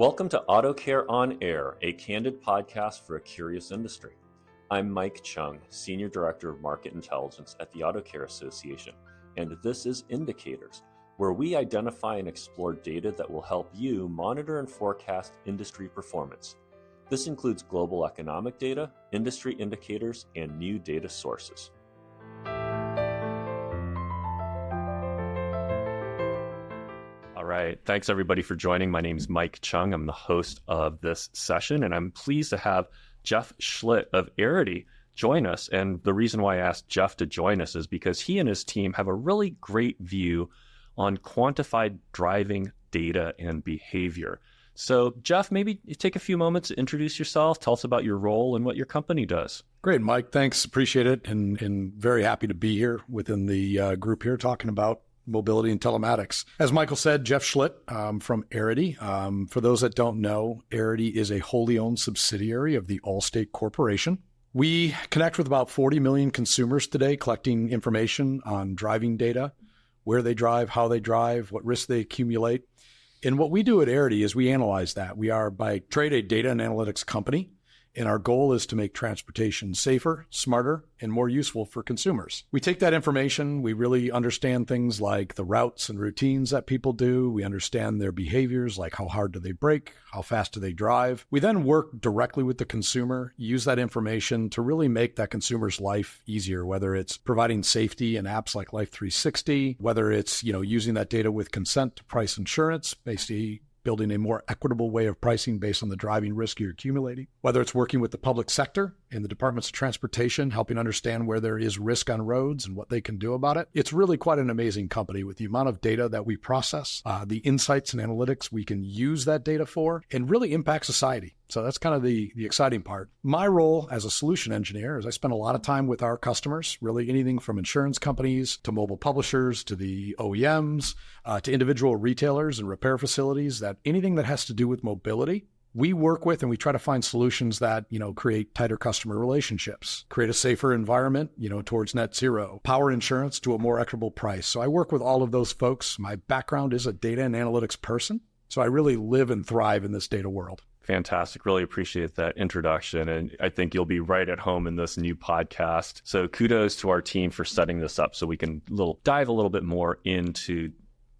Welcome to AutoCare On Air, a candid podcast for a curious industry. I'm Mike Chung, Senior Director of Market Intelligence at the AutoCare Association, and this is Indicators, where we identify and explore data that will help you monitor and forecast industry performance. This includes global economic data, industry indicators, and new data sources. All right. Thanks, everybody, for joining. My name is Mike Chung. I'm the host of this session, and I'm pleased to have Jeff Schlitt of Arity join us. And the reason why I asked Jeff to join us is because he and his team have a really great view on quantified driving data and behavior. So, Jeff, maybe you take a few moments to introduce yourself, tell us about your role and what your company does. Great, Mike. Thanks. Appreciate it. And very happy to be here within the group here talking about mobility and telematics. As Michael said, Jeff Schlitt from Arity. For those that don't know, Arity is a wholly owned subsidiary of the Allstate Corporation. We connect with about 40 million consumers today, collecting information on driving data, where they drive, how they drive, what risks they accumulate. And what we do at Arity is we analyze that. We are by trade a data and analytics company, and our goal is to make transportation safer, smarter, and more useful for consumers. We take that information, we really understand things like the routes and routines that people do. We understand their behaviors, like how hard do they brake, how fast do they drive. We then work directly with the consumer, use that information to really make that consumer's life easier, whether it's providing safety in apps like Life 360, whether it's, using that data with consent to price insurance, basically building a more equitable way of pricing based on the driving risk you're accumulating, whether it's working with the public sector and the departments of transportation, helping understand where there is risk on roads and what they can do about it. It's really quite an amazing company with the amount of data that we process, the insights and analytics we can use that data for, and really impact society. So that's kind of the exciting part. My role as a solution engineer is I spend a lot of time with our customers, really anything from insurance companies to mobile publishers to the OEMs to individual retailers and repair facilities, that anything that has to do with mobility, we work with and we try to find solutions that, create tighter customer relationships, create a safer environment, towards net zero, power insurance to a more equitable price. So I work with all of those folks. My background is a data and analytics person. So I really live and thrive in this data world. Fantastic. Really appreciate that introduction. And I think you'll be right at home in this new podcast. So kudos to our team for setting this up so we can dive a little bit more into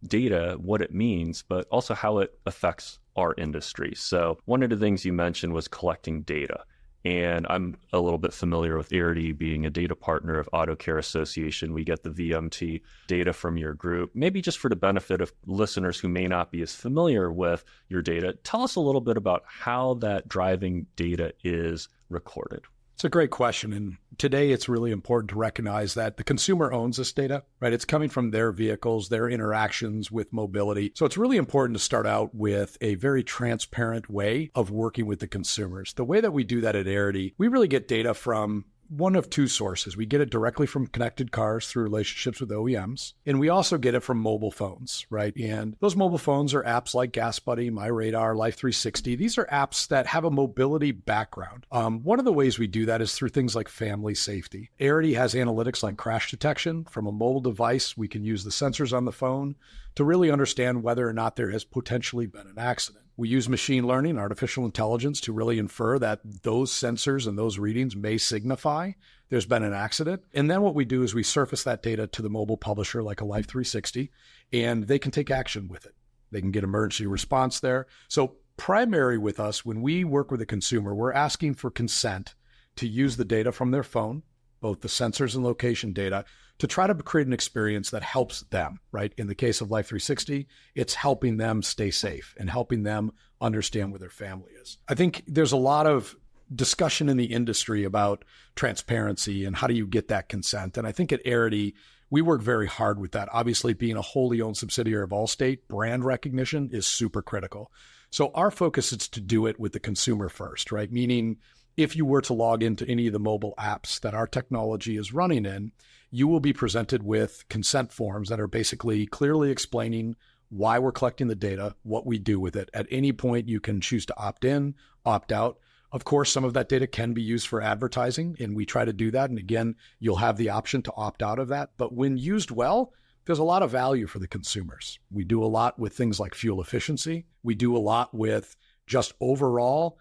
data, what it means, but also how it affects our industry. So one of the things you mentioned was collecting data. And I'm a little bit familiar with Arity being a data partner of AutoCare Association. We get the VMT data from your group. Maybe just for the benefit of listeners who may not be as familiar with your data, tell us a little bit about how that driving data is recorded. It's a great question. And today it's really important to recognize that the consumer owns this data, right? It's coming from their vehicles, their interactions with mobility. So it's really important to start out with a very transparent way of working with the consumers. The way that we do that at Arity, we really get data from one of two sources. We get it directly from connected cars through relationships with OEMs, and we also get it from mobile phones, right? And those mobile phones are apps like GasBuddy, MyRadar, Life 360. These are apps that have a mobility background. One of the ways we do that is through things like family safety. Arity has analytics like crash detection. From a mobile device, we can use the sensors on the phone to really understand whether or not there has potentially been an accident. We use machine learning, artificial intelligence, to really infer that those sensors and those readings may signify there's been an accident. And then what we do is we surface that data to the mobile publisher like a Life 360, and they can take action with it. They can get emergency response there. So primary with us, when we work with a consumer, we're asking for consent to use the data from their phone, both the sensors and location data, to try to create an experience that helps them, right? In the case of Life 360, it's helping them stay safe and helping them understand where their family is. I think there's a lot of discussion in the industry about transparency and how do you get that consent. And I think at Arity, we work very hard with that. Obviously, being a wholly owned subsidiary of Allstate, brand recognition is super critical. So our focus is to do it with the consumer first, right? Meaning, if you were to log into any of the mobile apps that our technology is running in, you will be presented with consent forms that are basically clearly explaining why we're collecting the data, what we do with it. At any point, you can choose to opt in, opt out. Of course, some of that data can be used for advertising, and we try to do that. And again, you'll have the option to opt out of that. But when used well, there's a lot of value for the consumers. We do a lot with things like fuel efficiency. We do a lot with just overall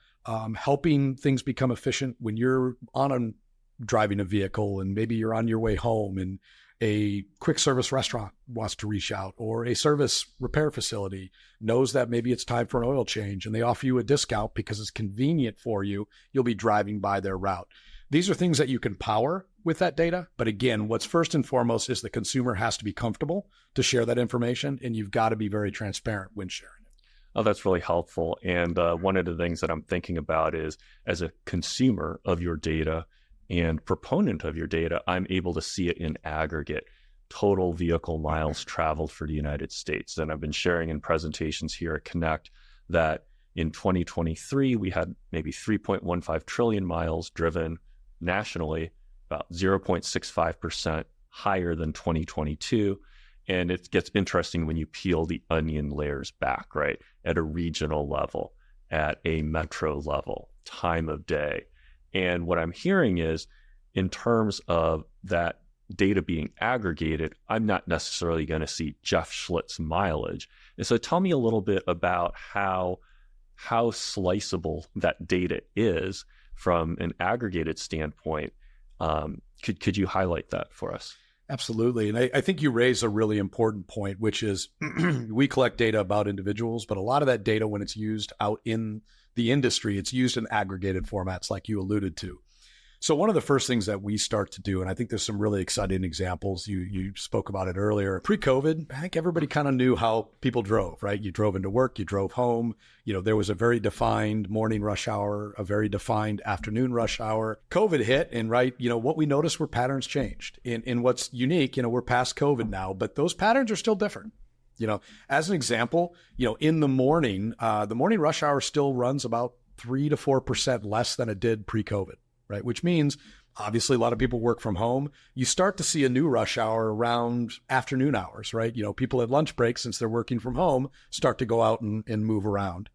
helping things become efficient when you're driving a vehicle and maybe you're on your way home and a quick service restaurant wants to reach out, or a service repair facility knows that maybe it's time for an oil change and they offer you a discount because it's convenient for you. You'll be driving by their route. These are things that you can power with that data. But again, what's first and foremost is the consumer has to be comfortable to share that information, and you've got to be very transparent when sharing it. Oh, that's really helpful. And one of the things that I'm thinking about is, as a consumer of your data and proponent of your data, I'm able to see it in aggregate, total vehicle miles traveled for the United States. And I've been sharing in presentations here at Connect that in 2023, we had maybe 3.15 trillion miles driven nationally, about 0.65% higher than 2022. And it gets interesting when you peel the onion layers back, right? At a regional level, at a metro level, time of day. And what I'm hearing is, in terms of that data being aggregated, I'm not necessarily going to see Jeff Schlitt's mileage. And so tell me a little bit about how sliceable that data is from an aggregated standpoint. Could you highlight that for us? Absolutely. And I think you raise a really important point, which is we collect data about individuals, but a lot of that data, when it's used out in the industry, it's used in aggregated formats like you alluded to. So one of the first things that we start to do, and I think there's some really exciting examples, you spoke about it earlier. Pre-COVID, I think everybody kind of knew how people drove, right? You drove into work, you drove home. There was a very defined morning rush hour, a very defined afternoon rush hour. COVID hit, and what we noticed were patterns changed. In what's unique, we're past COVID now, but those patterns are still different. As an example, in the morning rush hour still runs about 3 to 4% less than it did pre-COVID. Right, which means obviously a lot of people work from home. You start to see a new rush hour around afternoon hours, right? People at lunch breaks, since they're working from home, start to go out and move around.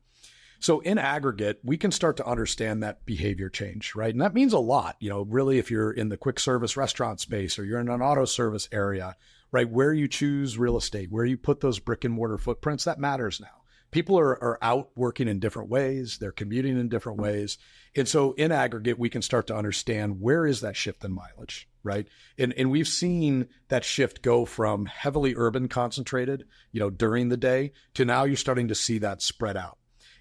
So in aggregate, we can start to understand that behavior change, right? And that means a lot, really, if you're in the quick service restaurant space or you're in an auto service area, right? Where you choose real estate, where you put those brick and mortar footprints, that matters now. People are out working in different ways. They're commuting in different ways. And so in aggregate, we can start to understand where is that shift in mileage, right? And we've seen that shift go from heavily urban concentrated, during the day, to now you're starting to see that spread out.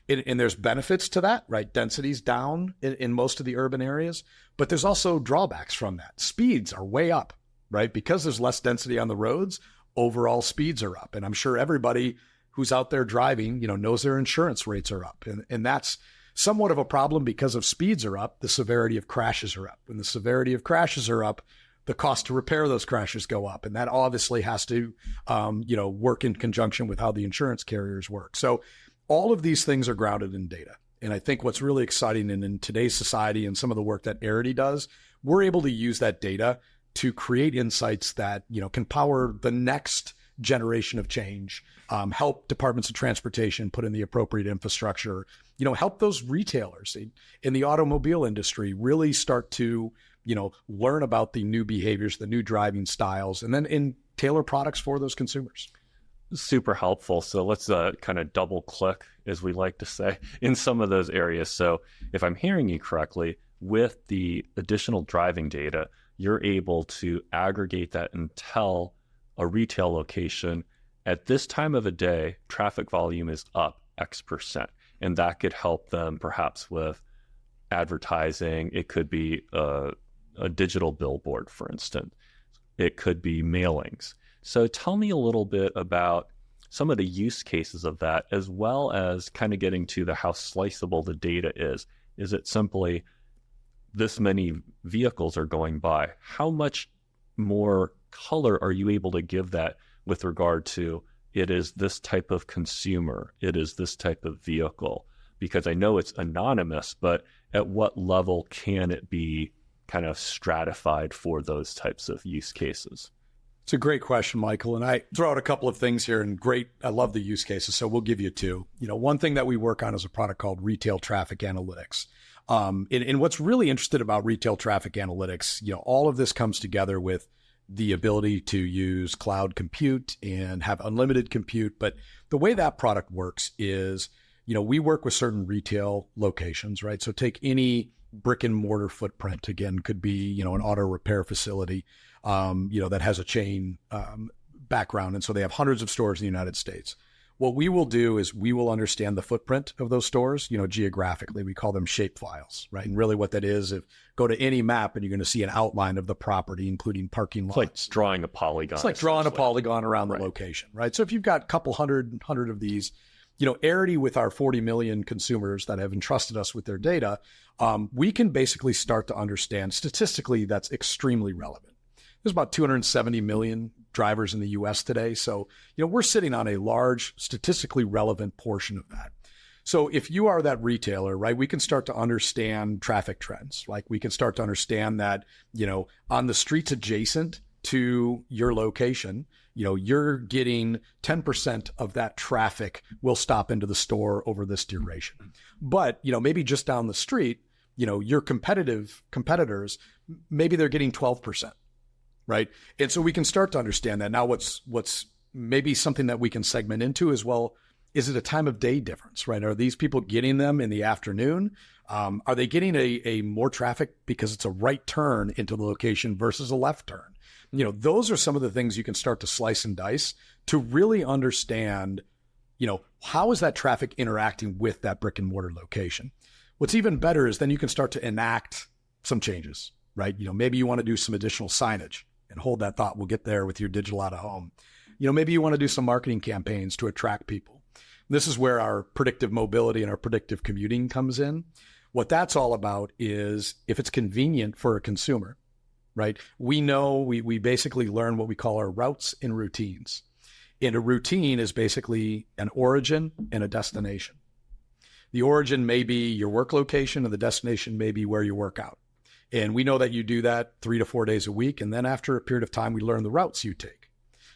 And there's benefits to that, right? Density's down in most of the urban areas, but there's also drawbacks from that. Speeds are way up, right? Because there's less density on the roads, overall speeds are up. And I'm sure everybody who's out there driving, knows their insurance rates are up. And that's somewhat of a problem because if speeds are up, the severity of crashes are up. When the severity of crashes are up, the cost to repair those crashes go up. And that obviously has to, work in conjunction with how the insurance carriers work. So all of these things are grounded in data. And I think what's really exciting in today's society and some of the work that Arity does, we're able to use that data to create insights that, can power the next generation of change, help departments of transportation put in the appropriate infrastructure, help those retailers in the automobile industry really start to, learn about the new behaviors, the new driving styles, and then tailor products for those consumers. Super helpful. So let's kind of double click, as we like to say, in some of those areas. So if I'm hearing you correctly, with the additional driving data, you're able to aggregate that and tell a retail location at this time of a day, traffic volume is up X%. And that could help them perhaps with advertising. It could be a digital billboard, for instance. It could be mailings. So tell me a little bit about some of the use cases of that, as well as kind of getting to how sliceable the data is. Is it simply this many vehicles are going by? How much more color are you able to give that with regard to it is this type of consumer, it is this type of vehicle? Because I know it's anonymous, but at what level can it be kind of stratified for those types of use cases? It's a great question, Michael. And I throw out a couple of things here, and I love the use cases. So we'll give you two. One thing that we work on is a product called retail traffic analytics. And what's really interesting about retail traffic analytics, all of this comes together with the ability to use cloud compute and have unlimited compute. But the way that product works is we work with certain retail locations, right? So take any brick and mortar footprint, again, could be, an auto repair facility, that has a chain background. And so they have hundreds of stores in the United States. What we will do is we will understand the footprint of those stores, geographically. We call them shape files, right? And really what that is, if go to any map and you're going to see an outline of the property, including parking lots. It's like drawing a polygon. It's like drawing a polygon around the location, right? So if you've got a couple hundred of these, Arity with our 40 million consumers that have entrusted us with their data, we can basically start to understand statistically that's extremely relevant. There's about 270 million drivers in the US today. So, we're sitting on a large statistically relevant portion of that. So if you are that retailer, right, we can start to understand traffic trends. Like we can start to understand that, on the streets adjacent to your location, you're getting 10% of that traffic will stop into the store over this duration. But, maybe just down the street, your competitors, maybe they're getting 12%. Right. And so we can start to understand that. Now, what's maybe something that we can segment into as well, is it a time of day difference, right? Are these people getting them in the afternoon? Are they getting a more traffic because it's a right turn into the location versus a left turn? Those are some of the things you can start to slice and dice to really understand, how is that traffic interacting with that brick and mortar location? What's even better is then you can start to enact some changes, right? Maybe you want to do some additional signage. And hold that thought. We'll get there with your digital out of home. Maybe you want to do some marketing campaigns to attract people. This is where our predictive mobility and our predictive commuting comes in. What that's all about is if it's convenient for a consumer, right? We know we basically learn what we call our routes and routines. And a routine is basically an origin and a destination. The origin may be your work location and the destination may be where you work out. And we know that you do that 3 to 4 days a week. And then after a period of time, we learn the routes you take.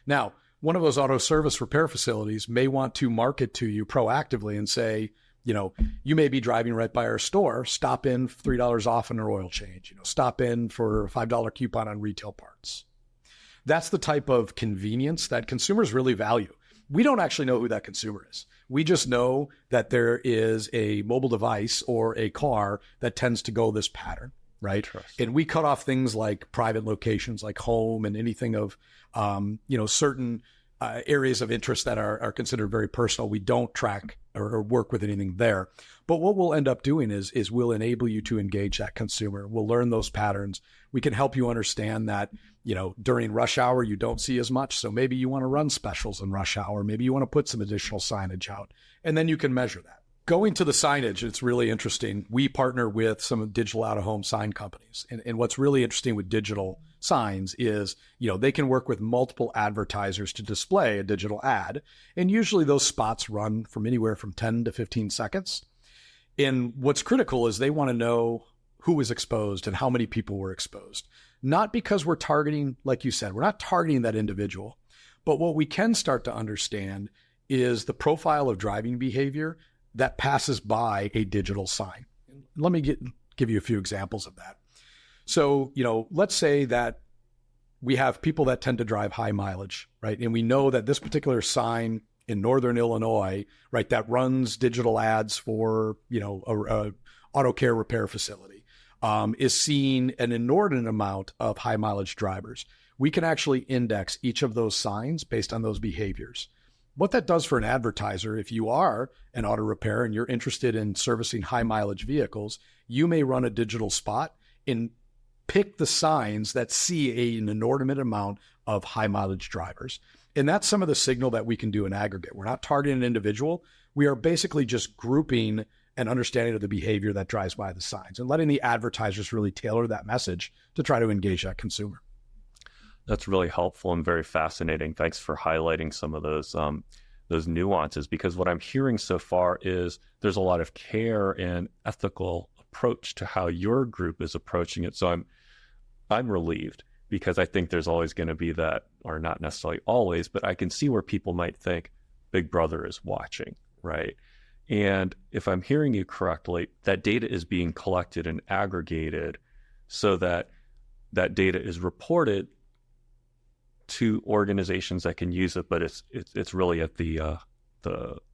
Now, one of those auto service repair facilities may want to market to you proactively and say, you may be driving right by our store, stop in $3 off on an oil change, stop in for a $5 coupon on retail parts. That's the type of convenience that consumers really value. We don't actually know who that consumer is. We just know that there is a mobile device or a car that tends to go this pattern. Right. And we cut off things like private locations like home and anything of, certain areas of interest that are considered very personal. We don't track or work with anything there. But what we'll end up doing is we'll enable you to engage that consumer. We'll learn those patterns. We can help you understand that, during rush hour, you don't see as much. So maybe you want to run specials in rush hour. Maybe you want to put some additional signage out and then you can measure that. Going to the signage, it's really interesting. We partner with some digital out-of-home sign companies. And what's really interesting with digital signs is, they can work with multiple advertisers to display a digital ad. And usually those spots run from anywhere from 10 to 15 seconds. And what's critical is they want to know who was exposed and how many people were exposed. Not because we're targeting, like you said, we're not targeting that individual. But what we can start to understand is the profile of driving behavior that passes by a digital sign. Let me give you a few examples of that. So, let's say that we have people that tend to drive high mileage, right? And we know that this particular sign in Northern Illinois, right, that runs digital ads for, a auto care repair facility, is seeing an inordinate amount of high mileage drivers. We can actually index each of those signs based on those behaviors. What that does for an advertiser, if you are an auto repair and you're interested in servicing high mileage vehicles, you may run a digital spot and pick the signs that see an inordinate amount of high mileage drivers. And that's some of the signal that we can do in aggregate. We're not targeting an individual. We are basically just grouping an understanding of the behavior that drives by the signs and letting the advertisers really tailor that message to try to engage that consumer. That's really helpful and very fascinating. Thanks for highlighting some of those nuances, because what I'm hearing so far is there's a lot of care and ethical approach to how your group is approaching it. So I'm relieved, because I think there's always going to be that, or not necessarily always, but I can see where people might think Big Brother is watching, right? And if I'm hearing you correctly, that data is being collected and aggregated so that that data is reported to organizations that can use it, but it's really at the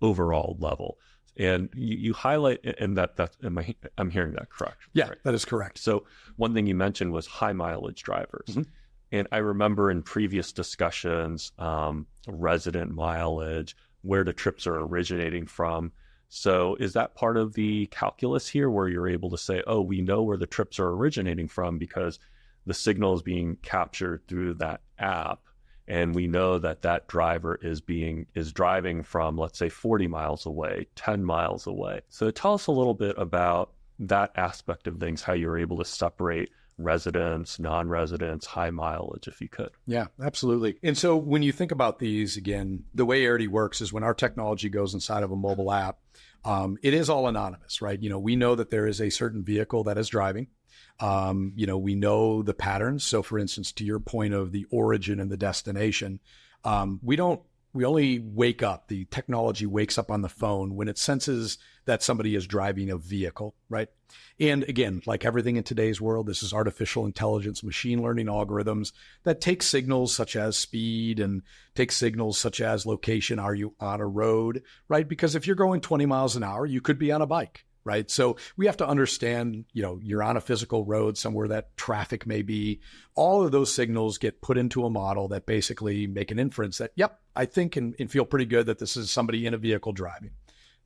overall level. And you highlight, and I'm hearing that correct? Yeah, right? that is correct. So one thing you mentioned was high mileage drivers. Mm-hmm. And I remember in previous discussions, resident mileage, where the trips are originating from. So is that part of the calculus here where you're able to say, oh, we know where the trips are originating from because the signal is being captured through that app, and we know that that driver is driving from, let's say, 40 miles away, 10 miles away. So tell us a little bit about that aspect of things, how you're able to separate residents, non-residents, high mileage, if you could. Yeah, absolutely. And so when you think about these, again, the way Arity works is when our technology goes inside of a mobile app, it is all anonymous, right? We know that there is a certain vehicle that is driving. We know the patterns. So for instance, to your point of the origin and the destination, we only wake up, the technology wakes up on the phone when it senses that somebody is driving a vehicle, right? And again, like everything in today's world, this is artificial intelligence, machine learning algorithms that take signals such as speed and take signals such as location. Are you on a road, right? Because if you're going 20 miles an hour, you could be on a bike. Right. So we have to understand, you're on a physical road somewhere that traffic may be. All of those signals get put into a model that basically make an inference that, yep, I think and feel pretty good that this is somebody in a vehicle driving.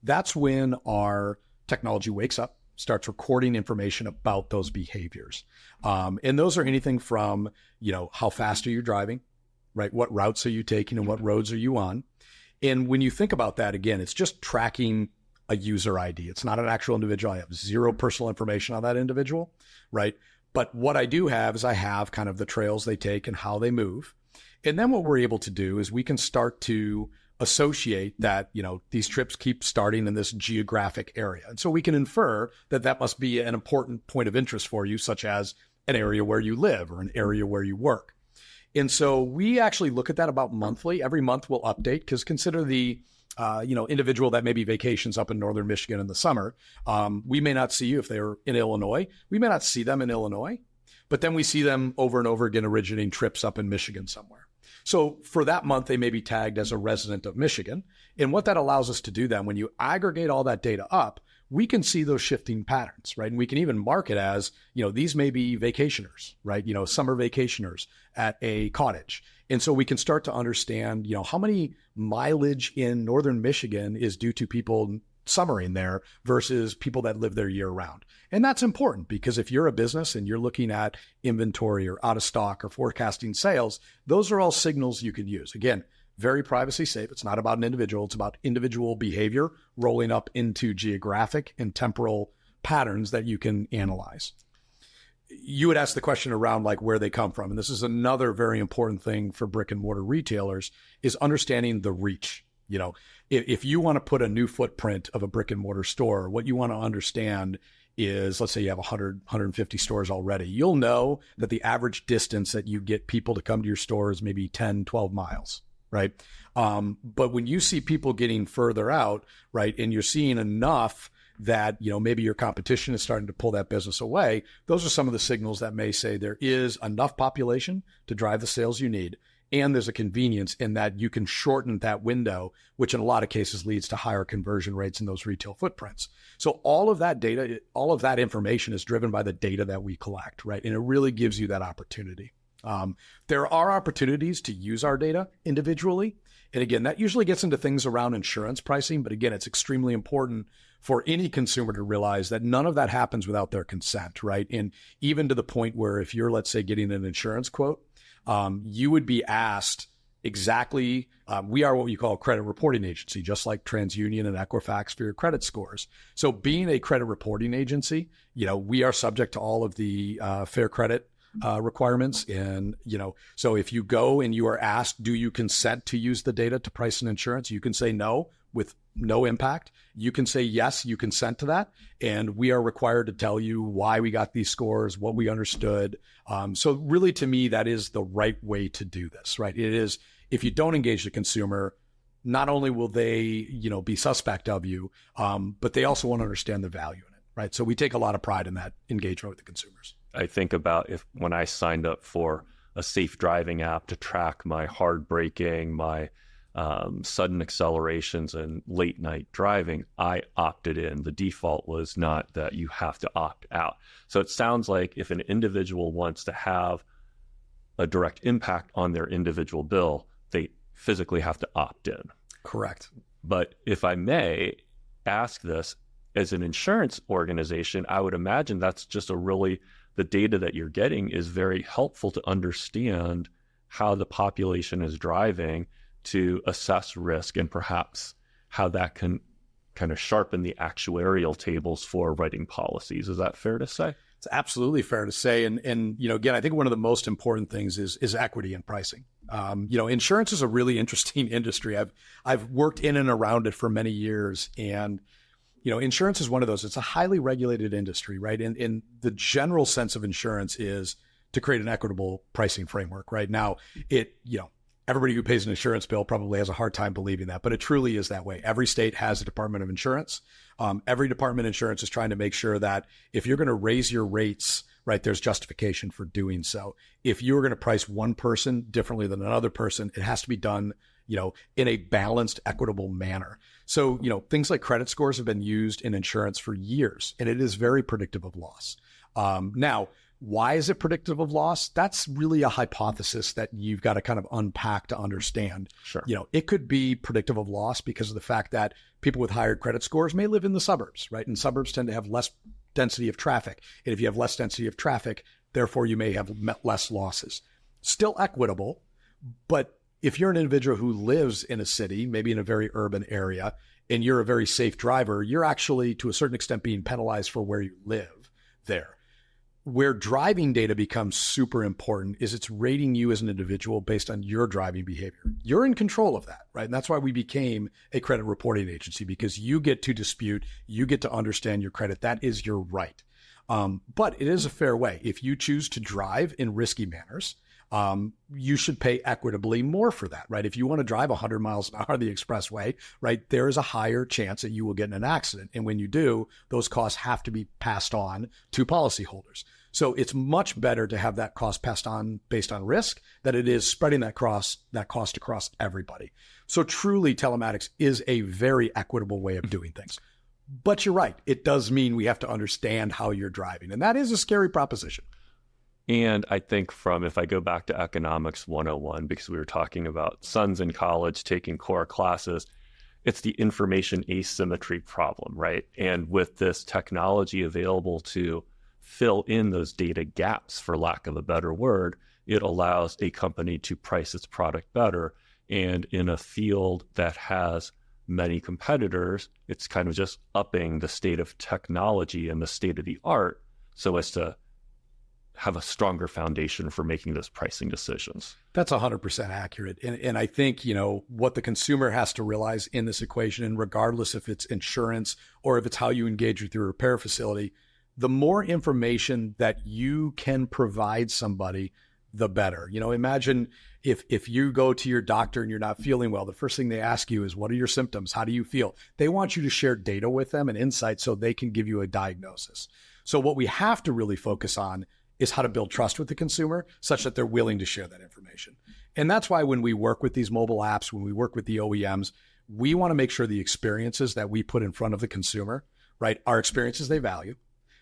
That's when our technology wakes up, starts recording information about those behaviors. And those are anything from, how fast are you driving, right? What routes are you taking and what roads are you on? And when you think about that, again, it's just tracking a user ID. It's not an actual individual. I have zero personal information on that individual, right? But what I do have is I have kind of the trails they take and how they move. And then what we're able to do is we can start to associate that, these trips keep starting in this geographic area. And so we can infer that that must be an important point of interest for you, such as an area where you live or an area where you work. And so we actually look at that about monthly. Every month we'll update, because consider the individual that maybe vacations up in northern Michigan in the summer. We may not see you if they're in Illinois. We may not see them in Illinois, but then we see them over and over again originating trips up in Michigan somewhere. So for that month, they may be tagged as a resident of Michigan. And what that allows us to do then, when you aggregate all that data up, we can see those shifting patterns, right? And we can even mark it as, these may be vacationers, right? Summer vacationers at a cottage. And so we can start to understand, how many mileage in northern Michigan is due to people summering there versus people that live there year round. And that's important, because if you're a business and you're looking at inventory or out of stock or forecasting sales, those are all signals you can use. Again, very privacy safe. It's not about an individual. It's about individual behavior rolling up into geographic and temporal patterns that you can analyze. You would ask the question around like where they come from. And this is another very important thing for brick and mortar retailers, is understanding the reach. If you want to put a new footprint of a brick and mortar store, what you want to understand is, let's say you have 100, 150 stores already. You'll know that the average distance that you get people to come to your store is maybe 10, 12 miles. Right. But when you see people getting further out, right, and you're seeing enough that, maybe your competition is starting to pull that business away, those are some of the signals that may say there is enough population to drive the sales you need. And there's a convenience in that you can shorten that window, which in a lot of cases leads to higher conversion rates in those retail footprints. So all of that data, all of that information is driven by the data that we collect, right? And it really gives you that opportunity. There are opportunities to use our data individually. And again, that usually gets into things around insurance pricing. But again, it's extremely important for any consumer to realize that none of that happens without their consent, right? And even to the point where if you're, let's say, getting an insurance quote, you would be asked exactly, we are what you call a credit reporting agency, just like TransUnion and Equifax for your credit scores. So being a credit reporting agency, we are subject to all of the fair credit requirements. And, so if you go and you are asked, do you consent to use the data to price an insurance? You can say no with no impact. You can say, yes, you consent to that. And we are required to tell you why we got these scores, what we understood. So really, to me, that is the right way to do this, right? It is, if you don't engage the consumer, not only will they, be suspect of you, but they also want to understand the value in it, right? So we take a lot of pride in that engagement with the consumers. I think about when I signed up for a safe driving app to track my hard braking, my sudden accelerations and late night driving, I opted in. The default was not that you have to opt out. So it sounds like if an individual wants to have a direct impact on their individual bill, they physically have to opt in. Correct. But if I may ask this, as an insurance organization, I would imagine that's just the data that you're getting is very helpful to understand how the population is driving to assess risk and perhaps how that can kind of sharpen the actuarial tables for writing policies. Is that fair to say? It's absolutely fair to say. And again, I think one of the most important things is equity in pricing. Insurance is a really interesting industry. I've worked in and around it for many years, and insurance is one of those. It's a highly regulated industry, right? And the general sense of insurance is to create an equitable pricing framework. Right now, everybody who pays an insurance bill probably has a hard time believing that, but it truly is that way. Every state has a Department of Insurance. Every Department of Insurance is trying to make sure that if you're going to raise your rates, right, there's justification for doing so. If you're going to price one person differently than another person, it has to be done, in a balanced, equitable manner. So, things like credit scores have been used in insurance for years, and it is very predictive of loss. Now, why is it predictive of loss? That's really a hypothesis that you've got to kind of unpack to understand. Sure. It could be predictive of loss because of the fact that people with higher credit scores may live in the suburbs, right? And suburbs tend to have less density of traffic. And if you have less density of traffic, therefore you may have less losses. Still equitable, but if you're an individual who lives in a city, maybe in a very urban area, and you're a very safe driver, you're actually, to a certain extent, being penalized for where you live there. Where driving data becomes super important is it's rating you as an individual based on your driving behavior. You're in control of that, right? And that's why we became a credit reporting agency, because you get to dispute, you get to understand your credit. That is your right. But it is a fair way. If you choose to drive in risky manners, you should pay equitably more for that, right? If you want to drive 100 miles an hour on the expressway, right, there is a higher chance that you will get in an accident. And when you do, those costs have to be passed on to policyholders. So it's much better to have that cost passed on based on risk than it is spreading that cost across everybody. So truly, telematics is a very equitable way of doing things. But you're right. It does mean we have to understand how you're driving. And that is a scary proposition. And I think if I go back to Economics 101, because we were talking about sons in college taking core classes, it's the information asymmetry problem, right? And with this technology available to fill in those data gaps, for lack of a better word, it allows a company to price its product better. And in a field that has many competitors, it's kind of just upping the state of technology and the state of the art so as to have a stronger foundation for making those pricing decisions. That's 100% accurate. And I think, what the consumer has to realize in this equation, and regardless if it's insurance or if it's how you engage with your repair facility, the more information that you can provide somebody, the better. Imagine if you go to your doctor and you're not feeling well, the first thing they ask you is, what are your symptoms? How do you feel? They want you to share data with them and insights so they can give you a diagnosis. So what we have to really focus on is how to build trust with the consumer such that they're willing to share that information. And that's why when we work with these mobile apps, when we work with the OEMs, we want to make sure the experiences that we put in front of the consumer, right, are experiences they value.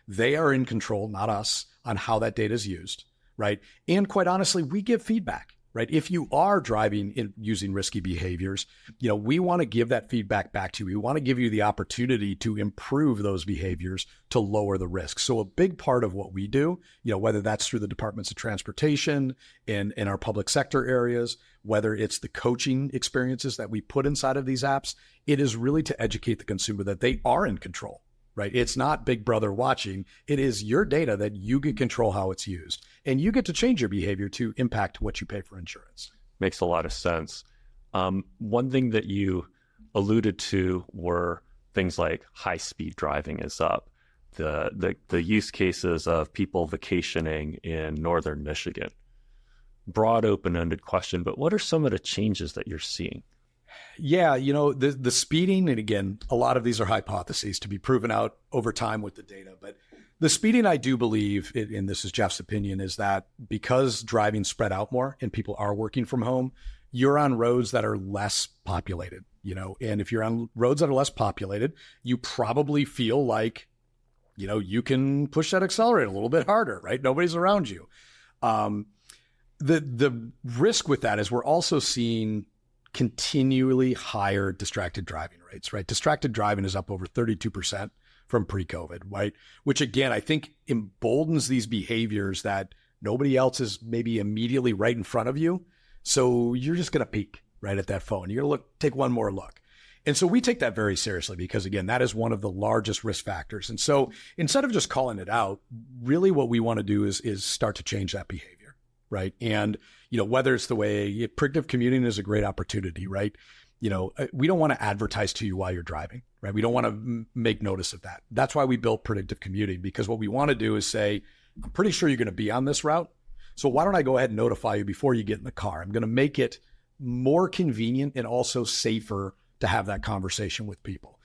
They are in control, not us, on how that data is used, right? And quite honestly, we give feedback, right? If you are driving using risky behaviors, we want to give that feedback back to you. We want to give you the opportunity to improve those behaviors to lower the risk. So a big part of what we do, whether that's through the departments of transportation in our public sector areas, whether it's the coaching experiences that we put inside of these apps, it is really to educate the consumer that they are in control. Right? It's not Big Brother watching. It is your data that you can control how it's used. And you get to change your behavior to impact what you pay for insurance. Makes a lot of sense. One thing that you alluded to were things like high-speed driving is up. The use cases of people vacationing in northern Michigan. Broad, open-ended question, but what are some of the changes that you're seeing? Yeah, the speeding, and again, a lot of these are hypotheses to be proven out over time with the data, but the speeding, I do believe, and this is Jeff's opinion, is that because driving spread out more and people are working from home, you're on roads that are less populated, and if you're on roads that are less populated, you probably feel like, you can push that accelerator a little bit harder, right? Nobody's around you. The risk with that is we're also seeing continually higher distracted driving rates, right? Distracted driving is up over 32% from pre-COVID, right? Which again, I think emboldens these behaviors that nobody else is maybe immediately right in front of you. So you're just going to peek right at that phone. You're going to take one more look. And so we take that very seriously because again, that is one of the largest risk factors. And so instead of just calling it out, really what we want to do is start to change that behavior, right? And, whether it's the way predictive commuting is a great opportunity, right? We don't want to advertise to you while you're driving, right? We don't want to make notice of that. That's why we built predictive commuting, because what we want to do is say, I'm pretty sure you're going to be on this route. So why don't I go ahead and notify you before you get in the car? I'm going to make it more convenient and also safer to have that conversation with people.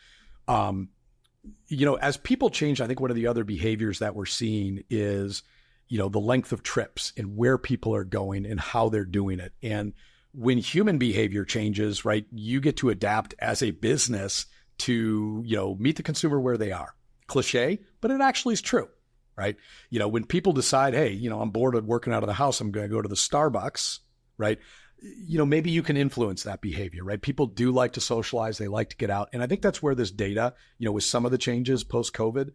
As people change, I think one of the other behaviors that we're seeing is, the length of trips and where people are going and how they're doing it. And when human behavior changes, right, you get to adapt as a business to, meet the consumer where they are. Cliche, but it actually is true, right? When people decide, hey, I'm bored of working out of the house, I'm going to go to the Starbucks, right? Maybe you can influence that behavior, right? People do like to socialize. They like to get out. And I think that's where this data, with some of the changes post-COVID,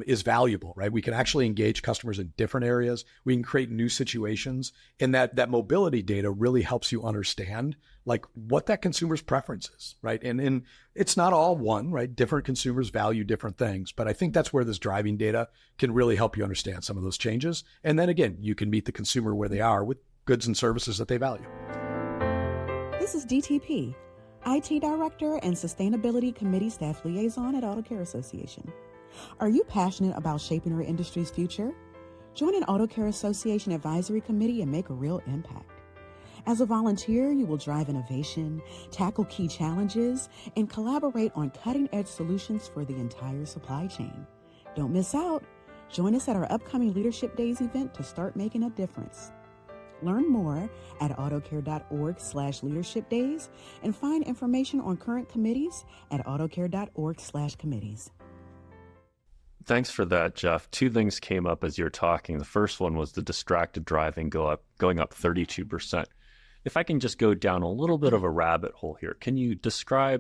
is valuable, right? We can actually engage customers in different areas. We can create new situations. And that mobility data really helps you understand like what that consumer's preference is, right? And it's not all one, right? Different consumers value different things. But I think that's where this driving data can really help you understand some of those changes. And then again, you can meet the consumer where they are with goods and services that they value. This is DTP, IT Director and Sustainability Committee Staff Liaison at Auto Care Association. Are you passionate about shaping our industry's future? Join an Auto Care Association Advisory Committee and make a real impact. As a volunteer, you will drive innovation, tackle key challenges, and collaborate on cutting-edge solutions for the entire supply chain. Don't miss out. Join us at our upcoming Leadership Days event to start making a difference. Learn more at autocare.org/leadershipdays and find information on current committees at autocare.org/committees. Thanks for that, Jeff. Two things came up as you're talking. The first one was the distracted driving going up 32%. If I can just go down a little bit of a rabbit hole here, can you define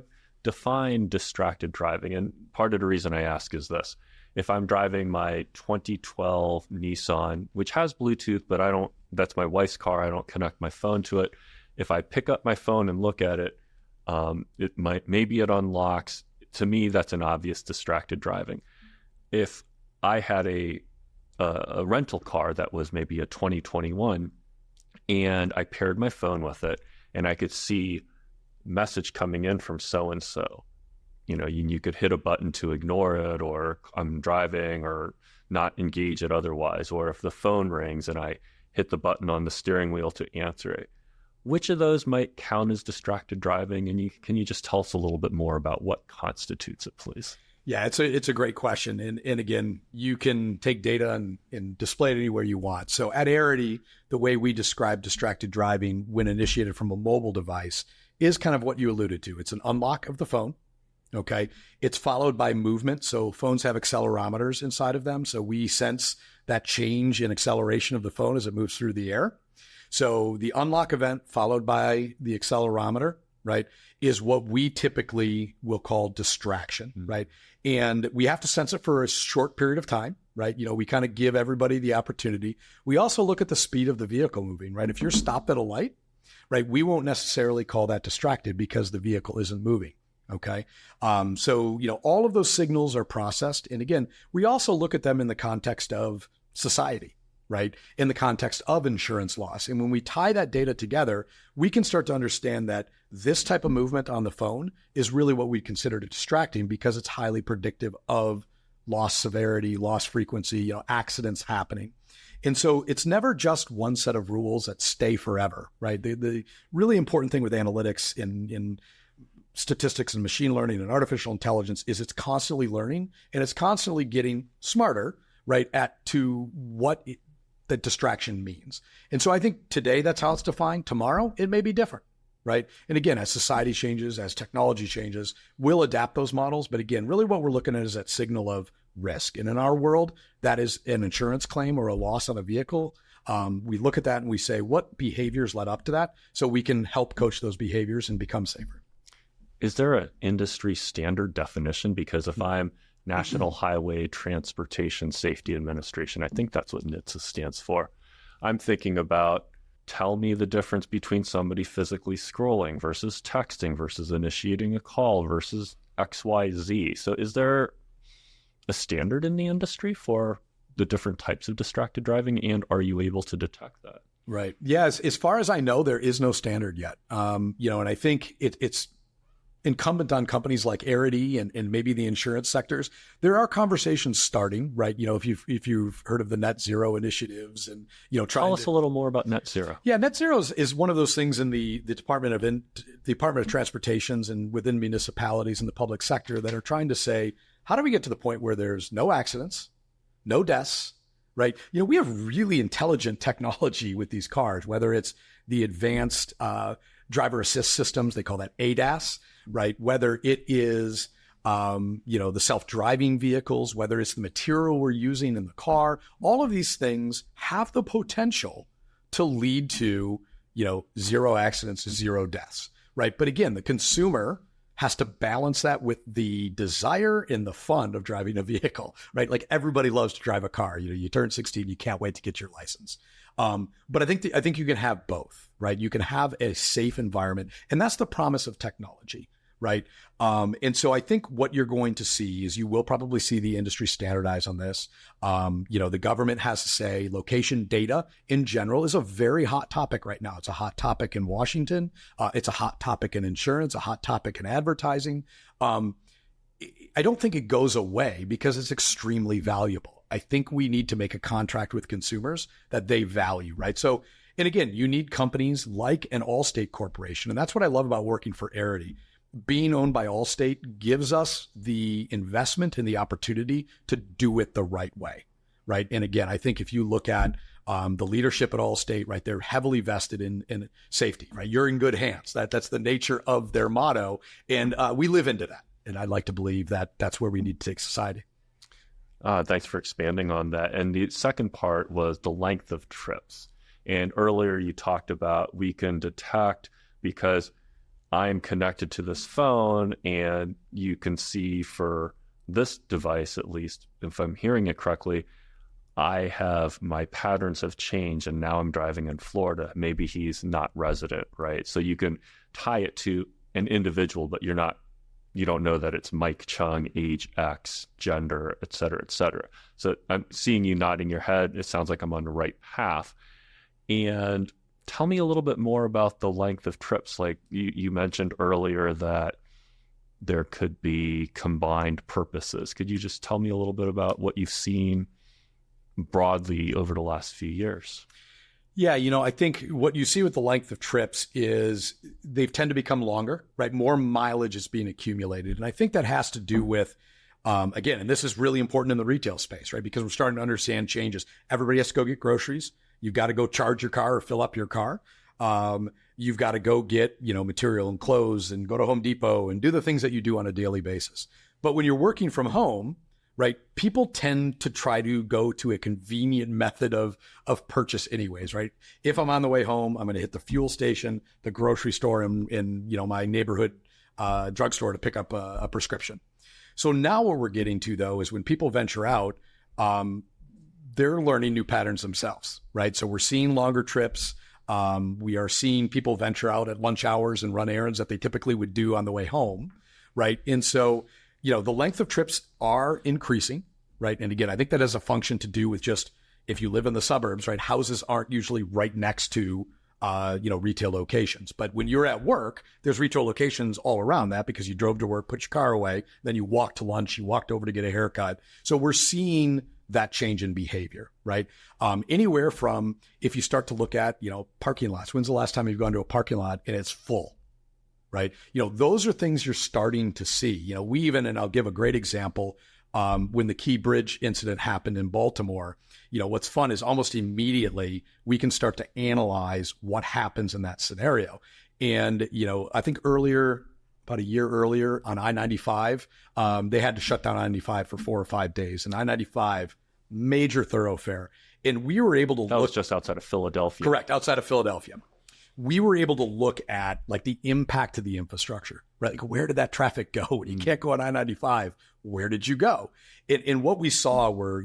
distracted driving? And part of the reason I ask is this. If I'm driving my 2012 Nissan, which has Bluetooth, but that's my wife's car, I don't connect my phone to it. If I pick up my phone and look at it, maybe it unlocks. To me, that's an obvious distracted driving. If I had a rental car that was maybe a 2021 and I paired my phone with it and I could see message coming in from so-and-so, you could hit a button to ignore it, or I'm driving or not engage it otherwise. Or if the phone rings and I hit the button on the steering wheel to answer it, which of those might count as distracted driving? And can you just tell us a little bit more about what constitutes it, please? Yeah, it's a great question. And again, you can take data and display it anywhere you want. So at Arity, the way we describe distracted driving when initiated from a mobile device is kind of what you alluded to. It's an unlock of the phone. Okay. It's followed by movement. So phones have accelerometers inside of them. So we sense that change in acceleration of the phone as it moves through the air. So the unlock event followed by the accelerometer, right, is what we typically will call distraction, right? And we have to sense it for a short period of time, right? We kind of give everybody the opportunity. We also look at the speed of the vehicle moving, right? If you're stopped at a light, right, we won't necessarily call that distracted because the vehicle isn't moving. Okay. So, all of those signals are processed. And again, we also look at them in the context of society, right? In the context of insurance loss. And when we tie that data together, we can start to understand that this type of movement on the phone is really what we consider distracting because it's highly predictive of loss severity, loss frequency, accidents happening. And so it's never just one set of rules that stay forever, right? The really important thing with analytics in statistics and machine learning and artificial intelligence is it's constantly learning and it's constantly getting smarter, right, to what that distraction means. And so I think today that's how it's defined. Tomorrow it may be different, right? And again, as society changes, as technology changes, we'll adapt those models. But again, really what we're looking at is that signal of risk. And in our world, that is an insurance claim or a loss on a vehicle. We look at that and we say, what behaviors led up to that? So we can help coach those behaviors and become safer. Is there an industry standard definition? Because if I'm National Highway Transportation Safety Administration, I think that's what NHTSA stands for. I'm thinking about, tell me the difference between somebody physically scrolling versus texting versus initiating a call versus XYZ. So is there a standard in the industry for the different types of distracted driving, and are you able to detect that? Right. Yes. As far as I know, there is no standard yet. And I think it's incumbent on companies like Arity and maybe the insurance sectors. There are conversations starting, right? If you've heard of the net zero initiatives and, tell us a little more about net zero. Yeah. Net zero is one of those things in the Department of Transportations and within municipalities and the public sector that are trying to say, how do we get to the point where there's no accidents, no deaths, right? We have really intelligent technology with these cars, whether it's the advanced driver assist systems, they call that ADAS, right? Whether it is, the self-driving vehicles, whether it's the material we're using in the car, all of these things have the potential to lead to, zero accidents, zero deaths, right? But again, the consumer has to balance that with the desire and the fun of driving a vehicle, right? Like everybody loves to drive a car. You turn 16, you can't wait to get your license. But I think you can have both, right? You can have a safe environment, and that's the promise of technology, right? And so I think what you're going to see is you will probably see the industry standardize on this. The government has to say location data in general is a very hot topic right now. It's a hot topic in Washington. It's a hot topic in insurance, a hot topic in advertising. I don't think it goes away because it's extremely valuable. I think we need to make a contract with consumers that they value, right? So, and again, you need companies like an Allstate Corporation. And that's what I love about working for Arity. Being owned by Allstate gives us the investment and the opportunity to do it the right way, right? And again, I think if you look at the leadership at Allstate, right, they're heavily vested in safety, right? You're in good hands. That's the nature of their motto. And we live into that. And I'd like to believe that that's where we need to take society. Thanks for expanding on that. And the second part was the length of trips. And earlier you talked about we can detect because I'm connected to this phone and you can see for this device, at least, if I'm hearing it correctly, my patterns have changed and now I'm driving in Florida. Maybe he's not resident, right? So you can tie it to an individual, but you don't know that it's Mike Chung, age X, gender, et cetera, et cetera. So I'm seeing you nodding your head. It sounds like I'm on the right path. And tell me a little bit more about the length of trips. Like you mentioned earlier that there could be combined purposes. Could you just tell me a little bit about what you've seen broadly over the last few years? Yeah, I think what you see with the length of trips is they tend to become longer, right? More mileage is being accumulated. And I think that has to do with, again, and this is really important in the retail space, right? Because we're starting to understand changes. Everybody has to go get groceries. You've got to go charge your car or fill up your car. You've got to go get, material and clothes and go to Home Depot and do the things that you do on a daily basis. But when you're working from home, right, people tend to try to go to a convenient method of purchase anyways, right? If I'm on the way home, I'm going to hit the fuel station, the grocery store, and my neighborhood drugstore to pick up a prescription. So now what we're getting to, though, is when people venture out, they're learning new patterns themselves, right? So we're seeing longer trips. We are seeing people venture out at lunch hours and run errands that they typically would do on the way home, right? And so the length of trips are increasing, right? And again, I think that has a function to do with just if you live in the suburbs, right? Houses aren't usually right next to, retail locations. But when you're at work, there's retail locations all around that because you drove to work, put your car away, then you walked to lunch, you walked over to get a haircut. So we're seeing that change in behavior, right? Anywhere from if you start to look at, parking lots. When's the last time you've gone to a parking lot and it's full? Right. Those are things you're starting to see. We even, and I'll give a great example, when the Key Bridge incident happened in Baltimore, what's fun is almost immediately we can start to analyze what happens in that scenario. And, I think about a year earlier on I-95, they had to shut down I-95 for 4 or 5 days. And I-95, major thoroughfare. And we were able to That was just outside of Philadelphia. Correct, outside of Philadelphia. We were able to look at like the impact of the infrastructure, right? Like, where did that traffic go? When you can't go on I-95, where did you go? And what we saw were,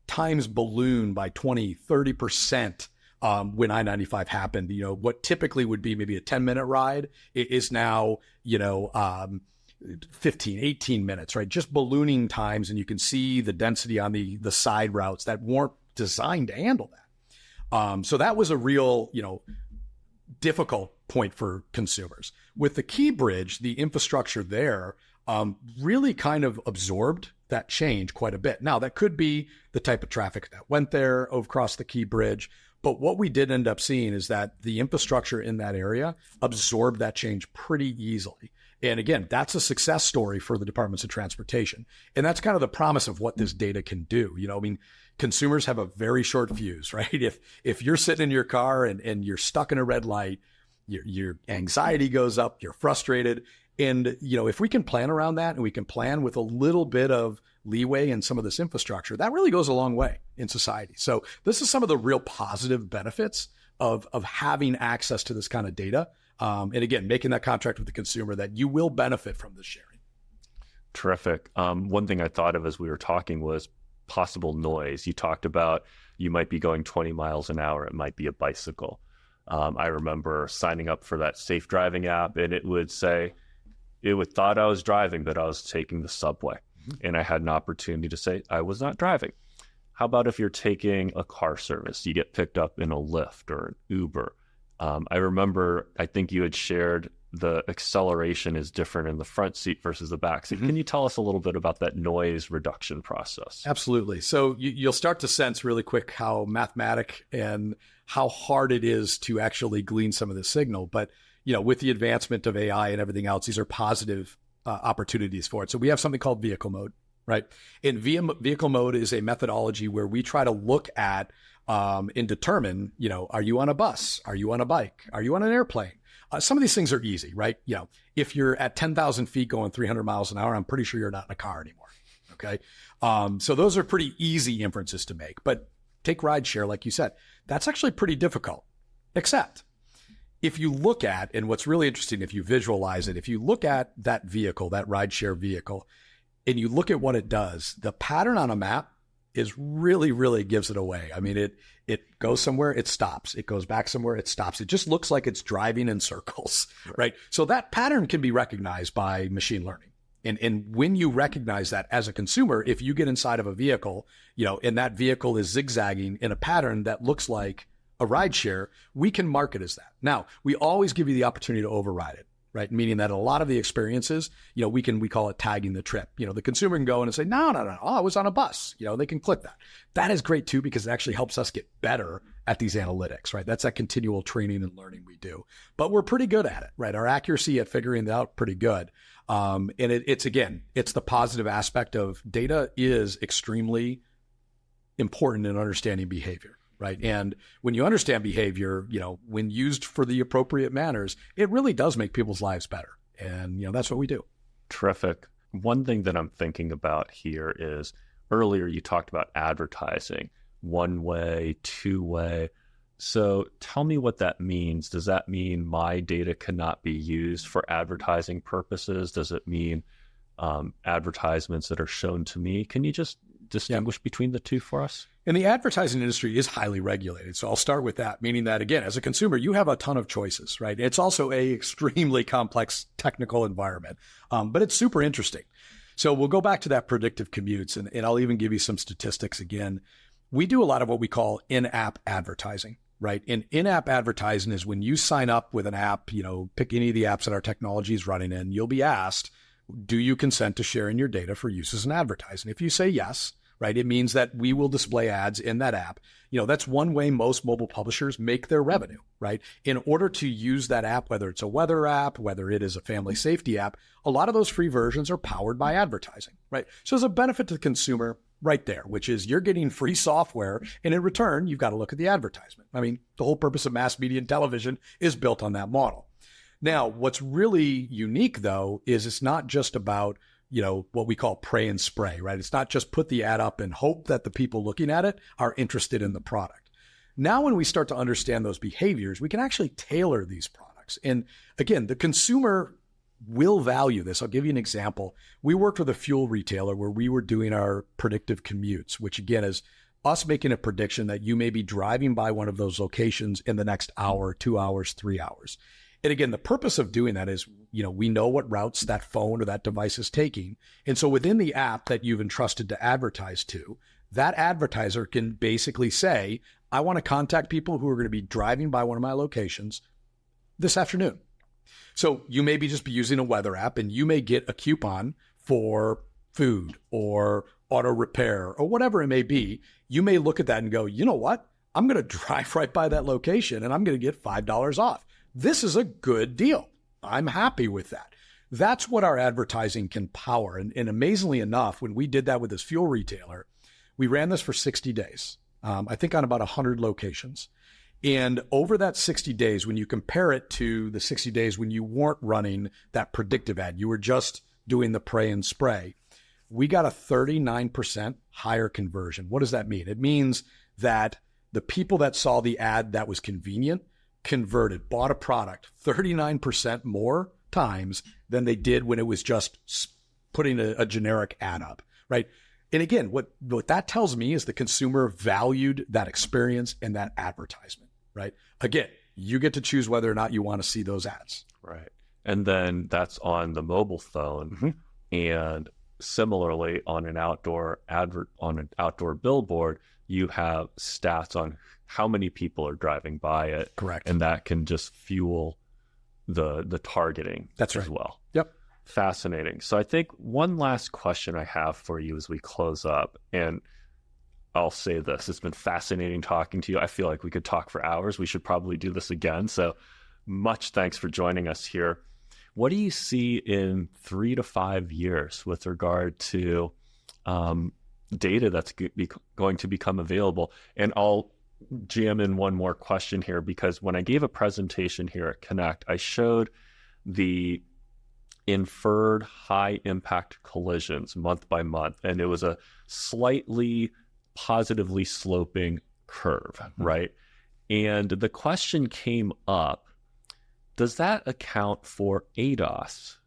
times ballooned by 20, 30%. When I-95 happened, what typically would be maybe a 10-minute ride is now, 15, 18 minutes, right? Just ballooning times. And you can see the density on the side routes that weren't designed to handle that. So that was a real, difficult point for consumers. With the Key Bridge, the infrastructure there really kind of absorbed that change quite a bit. Now, that could be the type of traffic that went there across the Key Bridge. But what we did end up seeing is that the infrastructure in that area absorbed that change pretty easily. And again, that's a success story for the departments of transportation. And that's kind of the promise of what this data can do. Consumers have a very short fuse, right? If you're sitting in your car and you're stuck in a red light, your anxiety goes up, you're frustrated. And, if we can plan around that and we can plan with a little bit of leeway in some of this infrastructure, that really goes a long way in society. So this is some of the real positive benefits of having access to this kind of data. And again, making that contract with the consumer that you will benefit from this sharing. Terrific. One thing I thought of as we were talking was possible noise. You talked about you might be going 20 miles an hour. It might be a bicycle. I remember signing up for that safe driving app, and it would say, thought I was driving, but I was taking the subway. And I had an opportunity to say I was not driving. How about if you're taking a car service? You get picked up in a Lyft or an Uber. I remember, I think you had shared the acceleration is different in the front seat versus the back seat. Can you tell us a little bit about that noise reduction process? Absolutely. So you'll start to sense really quick how mathematic and how hard it is to actually glean some of the signal. But, with the advancement of AI and everything else, these are positive opportunities for it. So we have something called vehicle mode, right? And vehicle mode is a methodology where we try to look at and determine, are you on a bus? Are you on a bike? Are you on an airplane? Some of these things are easy, right? If you're at 10,000 feet going 300 miles an hour, I'm pretty sure you're not in a car anymore. Okay. So those are pretty easy inferences to make, but take rideshare, like you said, that's actually pretty difficult, except if you look at, and what's really interesting, if you visualize it, if you look at that vehicle, that rideshare vehicle, and you look at what it does, the pattern on a map is really, really gives it away. I mean, it goes somewhere, it stops. It goes back somewhere, it stops. It just looks like it's driving in circles, right? So that pattern can be recognized by machine learning. And when you recognize that as a consumer, if you get inside of a vehicle, and that vehicle is zigzagging in a pattern that looks like a rideshare, we can mark it as that. Now, we always give you the opportunity to override it, right? Meaning that a lot of the experiences, we call it tagging the trip. The consumer can go in and say, no, oh, I was on a bus. They can click that. That is great too, because it actually helps us get better at these analytics, right? That's that continual training and learning we do. But we're pretty good at it, right? Our accuracy at figuring that out, pretty good. And it's the positive aspect of data is extremely important in understanding behavior. Right. And when you understand behavior, when used for the appropriate manners, it really does make people's lives better. And, that's what we do. Terrific. One thing that I'm thinking about here is earlier you talked about advertising, one way, two way. So tell me what that means. Does that mean my data cannot be used for advertising purposes? Does it mean advertisements that are shown to me? Can you just distinguish between the two for us? And the advertising industry is highly regulated. So I'll start with that, meaning that, again, as a consumer, you have a ton of choices, right? It's also a extremely complex technical environment, but it's super interesting. So we'll go back to that predictive commutes, and I'll even give you some statistics again. We do a lot of what we call in-app advertising, right? And in-app advertising is when you sign up with an app, pick any of the apps that our technology is running in, you'll be asked, do you consent to sharing your data for use as an advertising? If you say yes, right, it means that we will display ads in that app. That's one way most mobile publishers make their revenue, right? In order to use that app, whether it's a weather app, whether it is a family safety app, a lot of those free versions are powered by advertising, right? So there's a benefit to the consumer right there, which is you're getting free software, and in return, you've got to look at the advertisement. I mean, the whole purpose of mass media and television is built on that model. Now, what's really unique though, is it's not just about, what we call pray and spray, right? It's not just put the ad up and hope that the people looking at it are interested in the product. Now, when we start to understand those behaviors, we can actually tailor these products. And again, the consumer will value this. I'll give you an example. We worked with a fuel retailer where we were doing our predictive commutes, which again is us making a prediction that you may be driving by one of those locations in the next hour, 2 hours, 3 hours. And again, the purpose of doing that is, we know what routes that phone or that device is taking. And so within the app that you've entrusted to advertise to, that advertiser can basically say, I want to contact people who are going to be driving by one of my locations this afternoon. So you may just be using a weather app and you may get a coupon for food or auto repair or whatever it may be. You may look at that and go, you know what? I'm going to drive right by that location and I'm going to get $5 off. This is a good deal. I'm happy with that. That's what our advertising can power. And amazingly enough, when we did that with this fuel retailer, we ran this for 60 days, I think on about 100 locations. And over that 60 days, when you compare it to the 60 days when you weren't running that predictive ad, you were just doing the pray and spray, we got a 39% higher conversion. What does that mean? It means that the people that saw the ad that was convenient converted, bought a product 39% more times than they did when it was just putting a generic ad up, right? And again, what that tells me is the consumer valued that experience and that advertisement, right? Again, you get to choose whether or not you want to see those ads. Right. And then that's on the mobile phone. Mm-hmm. And similarly, on an outdoor billboard, you have stats on how many people are driving by it. Correct. And that can just fuel the targeting as well. Yep. Fascinating. So I think one last question I have for you as we close up, and I'll say this, it's been fascinating talking to you. I feel like we could talk for hours. We should probably do this again. So much thanks for joining us here. What do you see in 3 to 5 years with regard to data that's going to become available? And I'll jam in one more question here, because when I gave a presentation here at Connect, I showed the inferred high impact collisions month by month, and it was a slightly positively sloping curve, right? And the question came up, does that account for ADAS?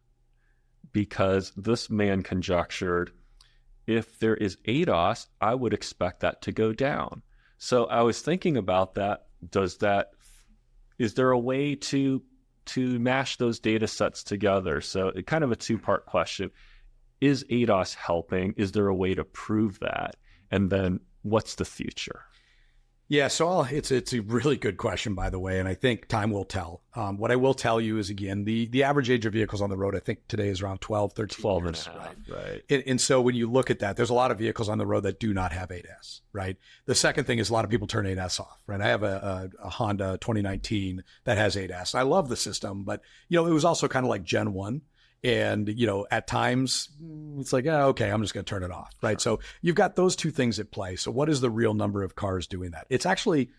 Because this man conjectured, if there is ADAS, I would expect that to go down. So I was thinking about that. Is there a way to mash those data sets together? So kind of a two-part question. Is ADAS helping? Is there a way to prove that? And then what's the future? Yeah, so it's a really good question, by the way, and I think time will tell. What I will tell you is, again, the average age of vehicles on the road, I think today is around 12, 13 years. And a half, right? And so when you look at that, there's a lot of vehicles on the road that do not have ADAS, right? The second thing is a lot of people turn ADAS off, right? I have a Honda 2019 that has ADAS. I love the system, but, it was also kind of like Gen 1. And, at times it's like, okay, I'm just going to turn it off, right? Sure. So you've got those two things at play. So what is the real number of cars doing that? It's actually,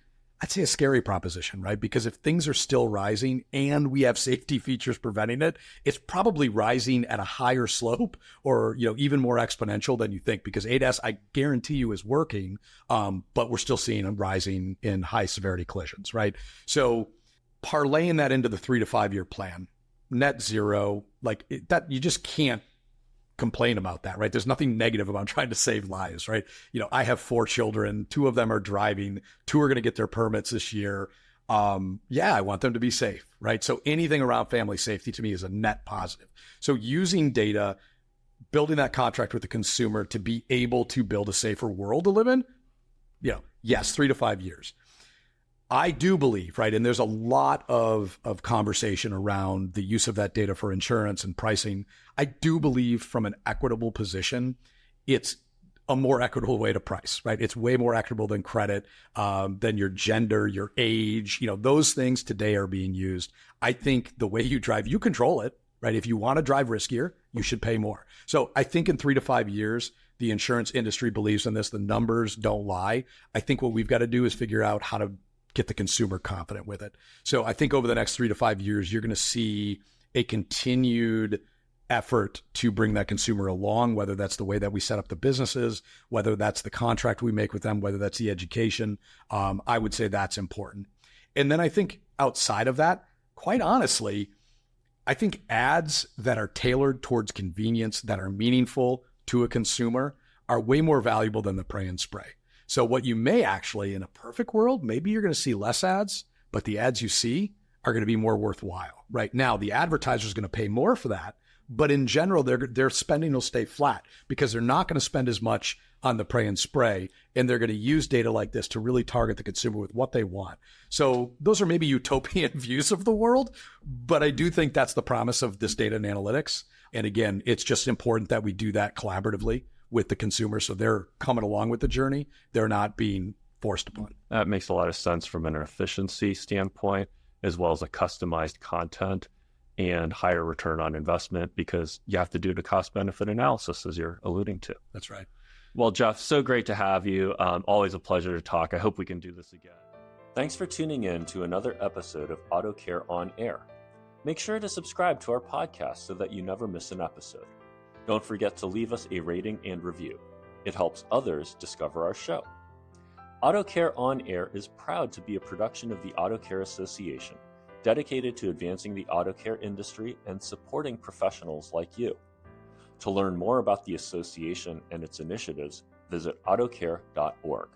I'd say, a scary proposition, right? Because if things are still rising and we have safety features preventing it, it's probably rising at a higher slope or, even more exponential than you think, because ADAS, I guarantee you, is working, but we're still seeing them rising in high severity collisions, right? So parlaying that into the 3 to 5 year plan, net zero, that you just can't complain about that, right? There's nothing negative about trying to save lives, right? I have 4 children, 2 of them are driving, 2 are going to get their permits this year. I want them to be safe, right? So anything around family safety to me is a net positive. So using data, building that contract with the consumer to be able to build a safer world to live in, yes, 3 to 5 years. I do believe, right, and there's a lot of conversation around the use of that data for insurance and pricing. I do believe from an equitable position, it's a more equitable way to price, right? It's way more equitable than credit, than your gender, your age. Those things today are being used. I think the way you drive, you control it, right? If you want to drive riskier, you should pay more. So I think in 3 to 5 years, the insurance industry believes in this. The numbers don't lie. I think what we've got to do is figure out how to get the consumer confident with it. So I think over the next 3 to 5 years, you're going to see a continued effort to bring that consumer along, whether that's the way that we set up the businesses, whether that's the contract we make with them, whether that's the education. I would say that's important. And then I think outside of that, quite honestly, I think ads that are tailored towards convenience, that are meaningful to a consumer, are way more valuable than the pray and spray. So what you may actually, in a perfect world, maybe you're going to see less ads, but the ads you see are going to be more worthwhile. Right now, the advertiser is going to pay more for that, but in general, their spending will stay flat because they're not going to spend as much on the pray and spray, and they're going to use data like this to really target the consumer with what they want. So those are maybe utopian views of the world, but I do think that's the promise of this data and analytics. And again, it's just important that we do that collaboratively with the consumer so they're coming along with the journey. They're not being forced upon. That makes a lot of sense from an efficiency standpoint, as well as a customized content and higher return on investment, because you have to do the cost-benefit analysis, as you're alluding to. That's right. Well, Jeff, so great to have you. Always a pleasure to talk. I hope we can do this again. Thanks for tuning in to another episode of Auto Care on Air. Make sure to subscribe to our podcast so that you never miss an episode. Don't forget to leave us a rating and review. It helps others discover our show. Auto Care on Air is proud to be a production of the Auto Care Association, dedicated to advancing the auto care industry and supporting professionals like you. To learn more about the association and its initiatives, visit autocare.org.